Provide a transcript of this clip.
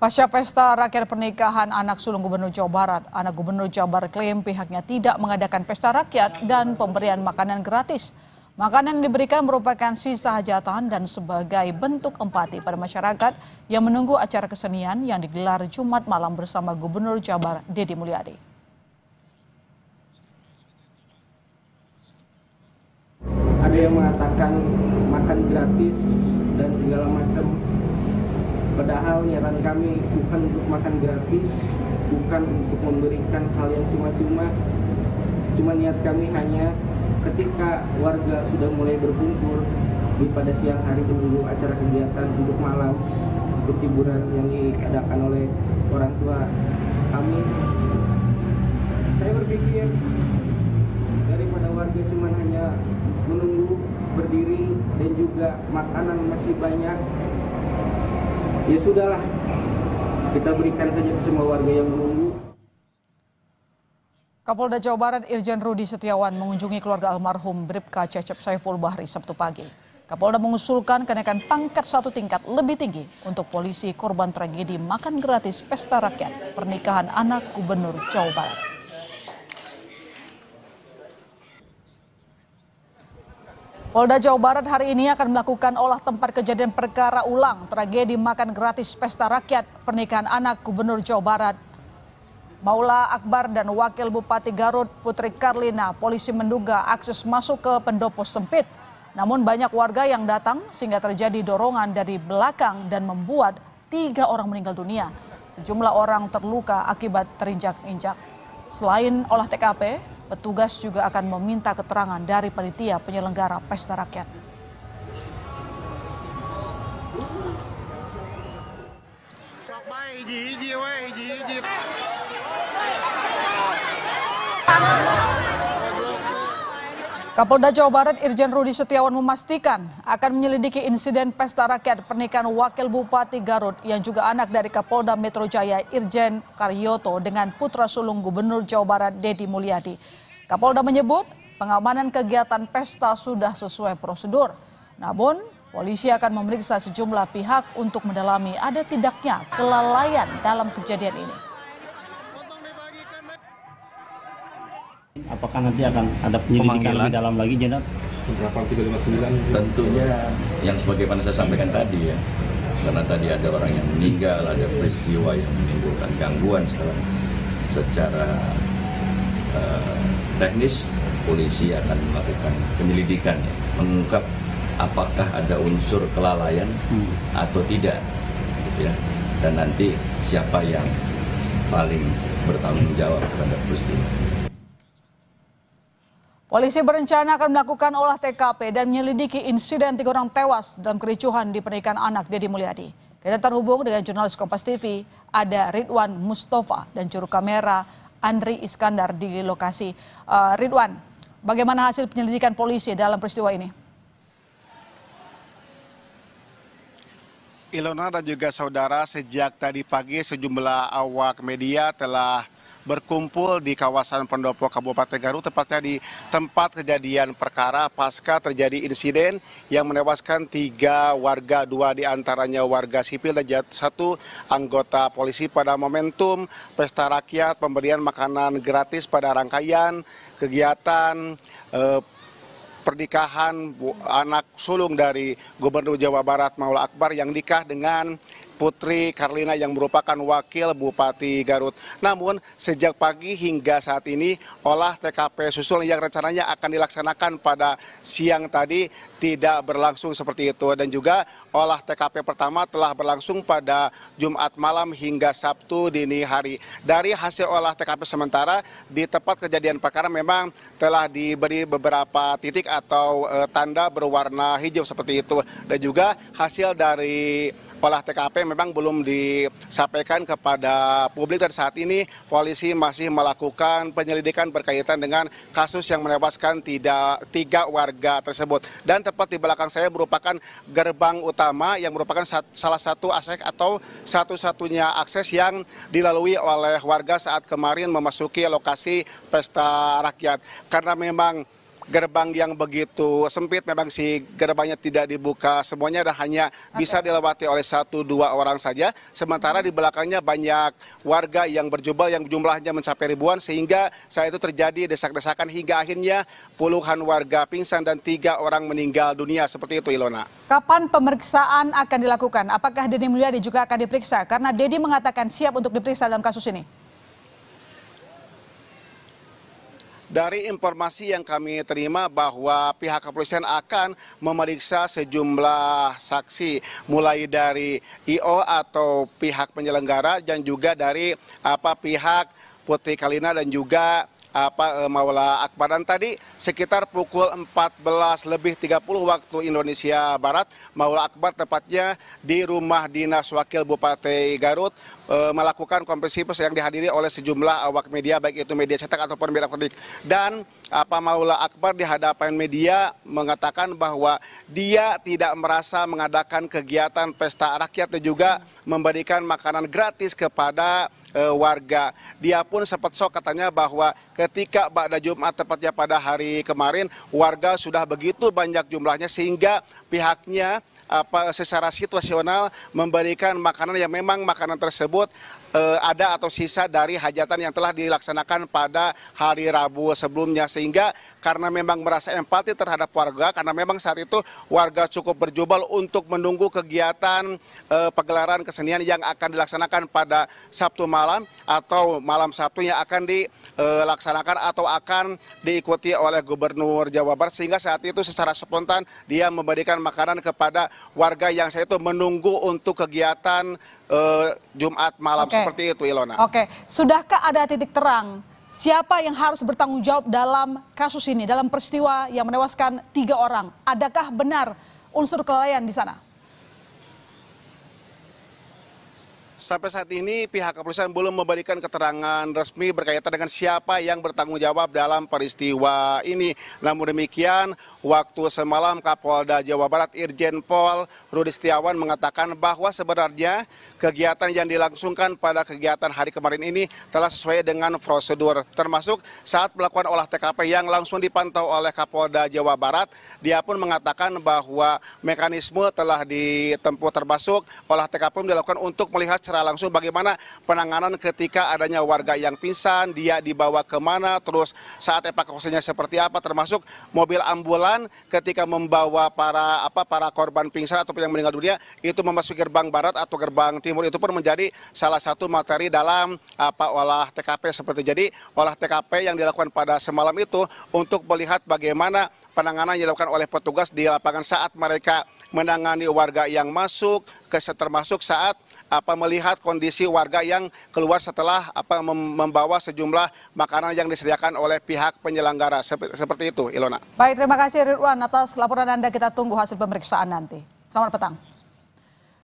Pasca pesta rakyat pernikahan anak sulung Gubernur Jawa Barat, anak Gubernur Jawa Barat klaim pihaknya tidak mengadakan pesta rakyat dan pemberian makanan gratis. Makanan yang diberikan merupakan sisa hajatan dan sebagai bentuk empati pada masyarakat yang menunggu acara kesenian yang digelar Jumat malam bersama Gubernur Jawa Barat Deddy Mulyadi. Ada yang mengatakan makan gratis dan segala macam. Padahal niatan kami bukan untuk makan gratis, bukan untuk memberikan hal yang cuma-cuma. Cuma niat kami hanya ketika warga sudah mulai berkumpul pada siang hari menunggu acara kegiatan untuk malam, untuk hiburan yang diadakan oleh orang tua kami. Saya berpikir daripada warga cuma hanya menunggu, berdiri, dan juga makanan masih banyak, ya sudahlah, kita berikan saja ke semua warga yang menunggu. Kapolda Jawa Barat Irjen Rudi Setiawan mengunjungi keluarga almarhum Bribka Cecep Saiful Bahri Sabtu pagi. Kapolda mengusulkan kenaikan pangkat 1 tingkat lebih tinggi untuk polisi korban tragedi makan gratis pesta rakyat pernikahan anak Gubernur Jawa Barat. Polda Jawa Barat hari ini akan melakukan olah tempat kejadian perkara ulang tragedi makan gratis pesta rakyat pernikahan anak Gubernur Jawa Barat Maula Akbar dan Wakil Bupati Garut Putri Karlina. Polisi menduga akses masuk ke pendopo sempit, namun banyak warga yang datang sehingga terjadi dorongan dari belakang dan membuat 3 orang meninggal dunia. Sejumlah orang terluka akibat terinjak-injak. Selain olah TKP, petugas juga akan meminta keterangan dari panitia penyelenggara pesta rakyat. Kapolda Jawa Barat Irjen Rudi Setiawan memastikan akan menyelidiki insiden pesta rakyat pernikahan Wakil Bupati Garut yang juga anak dari Kapolda Metro Jaya Irjen Karyoto dengan putra sulung Gubernur Jawa Barat Deddy Mulyadi. Kapolda menyebut pengamanan kegiatan pesta sudah sesuai prosedur. Namun polisi akan memeriksa sejumlah pihak untuk mendalami ada tidaknya kelalaian dalam kejadian ini. Apakah nanti akan ada penyelidikan lebih dalam lagi, Jenderal? Pasal 359 tentunya yang sebagaimana saya sampaikan tadi ya, karena tadi ada orang yang meninggal, ada peristiwa yang menimbulkan gangguan secara teknis, polisi akan melakukan penyelidikan ya, mengungkap apakah ada unsur kelalaian atau tidak, gitu ya, dan nanti siapa yang paling bertanggung jawab terhadap peristiwa. Polisi berencana akan melakukan olah TKP dan menyelidiki insiden 3 orang tewas dalam kericuhan di pernikahan anak Deddy Mulyadi. Kita terhubung dengan jurnalis Kompas TV, ada Ridwan Mustafa dan juru kamera Andri Iskandar di lokasi. Ridwan, bagaimana hasil penyelidikan polisi dalam peristiwa ini? Ilona dan juga saudara, sejak tadi pagi sejumlah awak media telah berkumpul di kawasan pendopo Kabupaten Garut, tepatnya di tempat kejadian perkara pasca terjadi insiden yang menewaskan 3 warga, 2 diantaranya warga sipil dan 1 anggota polisi pada momentum pesta rakyat pemberian makanan gratis pada rangkaian kegiatan pernikahan anak sulung dari Gubernur Jawa Barat Maula Akbar yang nikah dengan Putri Karlina yang merupakan Wakil Bupati Garut. Namun sejak pagi hingga saat ini olah TKP susul yang rencananya akan dilaksanakan pada siang tadi tidak berlangsung seperti itu. Dan juga olah TKP pertama telah berlangsung pada Jumat malam hingga Sabtu dini hari. Dari hasil olah TKP sementara di tempat kejadian perkara memang telah diberi beberapa titik atau tanda berwarna hijau seperti itu. Dan juga hasil dari olah TKP memang belum disampaikan kepada publik dan saat ini polisi masih melakukan penyelidikan berkaitan dengan kasus yang menewaskan 3 warga tersebut. Dan tepat di belakang saya merupakan gerbang utama yang merupakan salah satu akses atau satu-satunya akses yang dilalui oleh warga saat kemarin memasuki lokasi pesta rakyat. Karena memang gerbang yang begitu sempit, memang si gerbangnya tidak dibuka semuanya dan hanya bisa dilewati oleh 1-2 orang saja. Sementara di belakangnya banyak warga yang berjubel yang jumlahnya mencapai ribuan, sehingga saat itu terjadi desak-desakan hingga akhirnya puluhan warga pingsan dan 3 orang meninggal dunia. Seperti itu, Ilona. Kapan pemeriksaan akan dilakukan? Apakah Deddy Mulyadi juga akan diperiksa? Karena Deddy mengatakan siap untuk diperiksa dalam kasus ini. Dari informasi yang kami terima bahwa pihak kepolisian akan memeriksa sejumlah saksi, mulai dari IO atau pihak penyelenggara dan juga dari pihak Putri Khalina dan juga Maula Akbar. Dan tadi sekitar pukul 14:30 waktu Indonesia Barat, Maula Akbar tepatnya di rumah dinas Wakil Bupati Garut melakukan konferensi pers yang dihadiri oleh sejumlah awak media, baik itu media cetak ataupun media elektronik. Dan Maula Akbar di hadapan media mengatakan bahwa dia tidak merasa mengadakan kegiatan pesta rakyat dan juga memberikan makanan gratis kepada warga. Dia pun sempat shock katanya bahwa ketika pada Jumat tepatnya pada hari kemarin warga sudah begitu banyak jumlahnya sehingga pihaknya secara situasional memberikan makanan yang memang makanan tersebut ada atau sisa dari hajatan yang telah dilaksanakan pada hari Rabu sebelumnya, sehingga karena memang merasa empati terhadap warga, karena memang saat itu warga cukup berjubel untuk menunggu kegiatan pagelaran kesenian yang akan dilaksanakan pada Sabtu malam atau malam Sabtu yang akan dilaksanakan atau akan diikuti oleh Gubernur Jawa Barat, sehingga saat itu secara spontan dia memberikan makanan kepada warga yang saat itu menunggu untuk kegiatan Jumat malam. Seperti itu, Ilona. Oke, sudahkah ada titik terang siapa yang harus bertanggung jawab dalam kasus ini, dalam peristiwa yang menewaskan 3 orang? Adakah benar unsur kelalaian di sana? Sampai saat ini pihak kepolisian belum memberikan keterangan resmi berkaitan dengan siapa yang bertanggung jawab dalam peristiwa ini. Namun demikian, waktu semalam Kapolda Jawa Barat Irjen Pol Rudi Setiawan mengatakan bahwa sebenarnya kegiatan yang dilangsungkan pada kegiatan hari kemarin ini telah sesuai dengan prosedur, termasuk saat melakukan olah TKP yang langsung dipantau oleh Kapolda Jawa Barat. Dia pun mengatakan bahwa mekanisme telah ditempuh, termasuk olah TKP dilakukan untuk melihat secara langsung bagaimana penanganan ketika adanya warga yang pingsan, dia dibawa kemana, terus saat evakuasinya seperti apa, termasuk mobil ambulan ketika membawa para korban pingsan atau yang meninggal dunia itu memasuki gerbang barat atau gerbang timur, itu pun menjadi salah satu materi dalam olah TKP seperti. Jadi olah TKP yang dilakukan pada semalam itu untuk melihat bagaimana penanganan yang dilakukan oleh petugas di lapangan saat mereka menangani warga yang masuk, termasuk saat melihat kondisi warga yang keluar setelah membawa sejumlah makanan yang disediakan oleh pihak penyelenggara. Seperti itu, Ilona. Baik, terima kasih Ridwan atas laporan Anda. Kita tunggu hasil pemeriksaan nanti. Selamat petang.